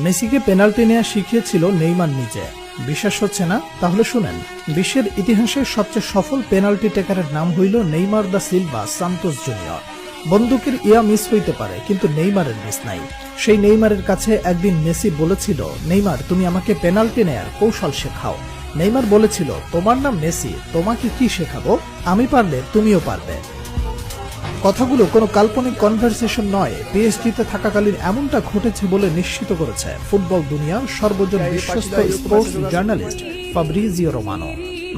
মেসিকে পেনাল্টি নেওয়া শিখিয়েছিল নেইমার নিজে। বিশ্বাস হচ্ছে না? তাহলে শুনেন। বিশ্বের ইতিহাসে সবচেয়ে সফল পেনাল্টি টেকারের নাম হইল Neymar da Silva Santos junior. বন্দুকের ইয়া মিস হইতে পারে, কিন্তু নেইমারের মিস নাই। সেই নেইমারের কাছে একদিন মেসি বলেছিল, নেইমার তুমি আমাকে পেনাল্টি নেয়ার কৌশল শেখাও। নেইমার বলেছিল, তোমার নাম মেসি, তোমাকে কি শেখাবো? আমি পারলে তুমিও পারবে। কথাগুলো কোনো কাল্পনিক কনভারসেশন নয়, পিএসজিতে থাকাকালীন এমনটা ঘটেছে বলে নিশ্চিত করেছে ফুটবল দুনিয়ার সর্বজন বিশ্বস্ত স্পোর্টস জার্নালিস্ট ফাব্রিজিও রোমানো।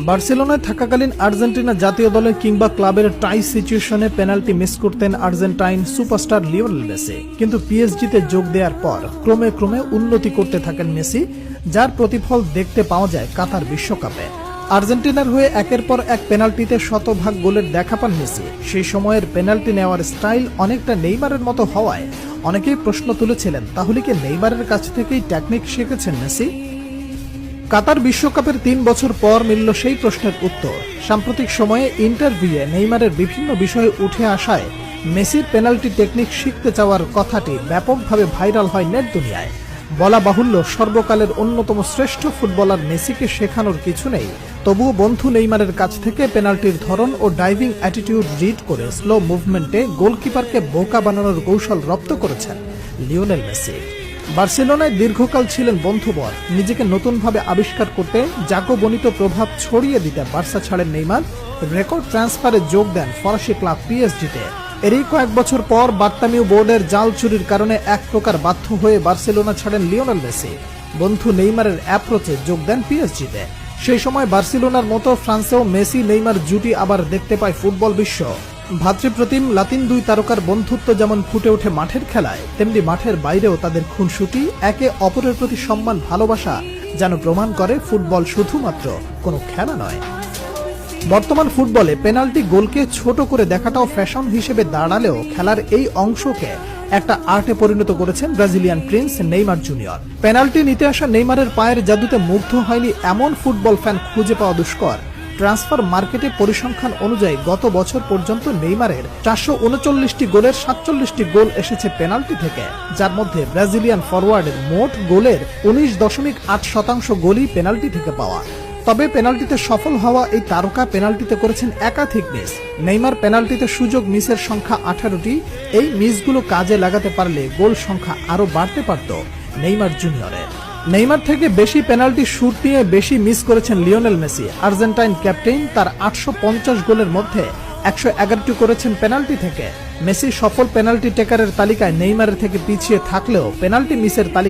বার্সেলোনায় থাকাকালীন আর্জেন্টিনা জাতীয় দলের কিংবা ক্লাবের টাই সিচুয়েশনে পেনাল্টি মিস করতেন আর্জেন্টাইন সুপারস্টার লিওনেল মেসি। কিন্তু পিএসজিতে যোগ দেওয়ার পর ক্রমে ক্রমে উন্নতি করতে থাকেন মেসি, যার প্রতিফল দেখতে পাওয়া যায় কাতার বিশ্বকাপে। আর্জেন্টিনার হয়ে একের পর এক পেনাল্টিতে শতভাগ গোলের দেখা পান মেসি। সেই সময়ের পেনাল্টি নেওয়ার স্টাইল অনেকটা নেইমারের মতো হওয়ায় অনেকেই প্রশ্ন তুলেছিলেন, তাহলে কি নেইমারের কাছ থেকেই টেকনিক শিখেছেন মেসি? কাতার বিশ্বকাপের 3 বছর পর মিলল সেই প্রশ্নের উত্তর। সাম্প্রতিক সময়ে ইন্টারভিউয়ে নেইমারের বিভিন্ন বিষয়ে উঠে আসায় মেসির পেনাল্টি টেকনিক শিখতে চাওয়ার কথাটি ব্যাপকভাবে ভাইরাল হয় নেট দুনিয়ায়। বলা বাহুল্য, সর্বকালের অন্যতম শ্রেষ্ঠ ফুটবলার মেসিকে শেখানোর কিছু নেই, তবুও বন্ধু নেইমারের কাছ থেকে পেনাল্টির ধরন ও ডাইভিং অ্যাটিটিউড রিড করে স্লো মুভমেন্টে গোলকিপারকে বোকা বানানোর কৌশল রপ্ত করেছেন লিওনেল মেসি। বার্সেলোনায় দীর্ঘকাল ছিলেন বন্ধুবর। নিজেকে নতুনভাবে আবিষ্কার করতে জাকবনিত প্রভাব ছড়িয়ে দিতে বার্সা ছাড়েন নেইমার। রেকর্ড ট্রান্সফারে যোগ দেন ফরাসি ক্লাব পিএসজিতে। এরই কয়েক বছর পর বার্তামিউ বোর্ডের জাল চুরির কারণে এক প্রকার বাধ্য হয়ে বার্সেলোনা ছাড়েন লিওনেল মেসি। বন্ধু নেইমারের অ্যাপ্রোচে যোগ দেন পিএসজিতে। সেই সময় বার্সেলোনার মতো ফ্রান্সেও মেসি নেইমার জুটি আবার দেখতে পায় ফুটবল বিশ্ব। ভাতৃপ্রতিম লাতিন দুই তারকার বন্ধুত্ব যেমন ফুটে ওঠে মাঠের খেলায়, তেমনি মাঠের বাইরেও তাদের খুনসুটি, একে অপরের প্রতি সম্মান, ভালোবাসা যেন প্রমাণ করে ফুটবল শুধুমাত্র কোনো খেলা নয়। বর্তমান ফুটবলে পেনাল্টি গোলকে ছোট করে দেখাটাও ফ্যাশন হিসেবে দাঁড়ালেও খেলার এই অংশকে একটা আর্টে পরিণত করেছেন Brazilian Prince Neymar junior. Penalty নিতে আসা নেইমারের পায়ের জাদুতে মুগ্ধ হয়নি এমন ফুটবল ফ্যান খুঁজে পাওয়া দুষ্কর। ট্রান্সফার মার্কেটে পরিসংখ্যান অনুযায়ী গত বছর পর্যন্ত নেইমারের 439টি গোলের 47টি গোল এসেছে পেনাল্টি থেকে, যার মধ্যে ব্রাজিলিয়ান ফরওয়ার্ডের মোট গোলের 19.8% গোলই পেনাল্টি থেকে পাওয়া। তবে পেনাল্টিতে সফল হওয়া এই তারকা পেনাল্টিতে করেছেন একাধিক মিস। নেইমার পেনাল্টিতে সুযোগ মিসের সংখ্যা 18টি। এই মিসগুলো কাজে লাগাতে পারলে গোল সংখ্যা আরো বাড়তে পারত নেইমার জুনিয়রের। নেইমার থেকে বেশি পেনাল্টি শুট নিয়ে বেশি মিস করেছেন লিওনেল মেসি। আর্জেন্টাইন ক্যাপ্টেন তার 850 গোলের মধ্যে 111টি করেছেন পেনাল্টি থেকে। মেসি সফল পেনাল্টি টেকারের তালিকায় নেইমারের থেকে পিছিয়ে থাকলেও পেনাল্টি মিসের তালিকা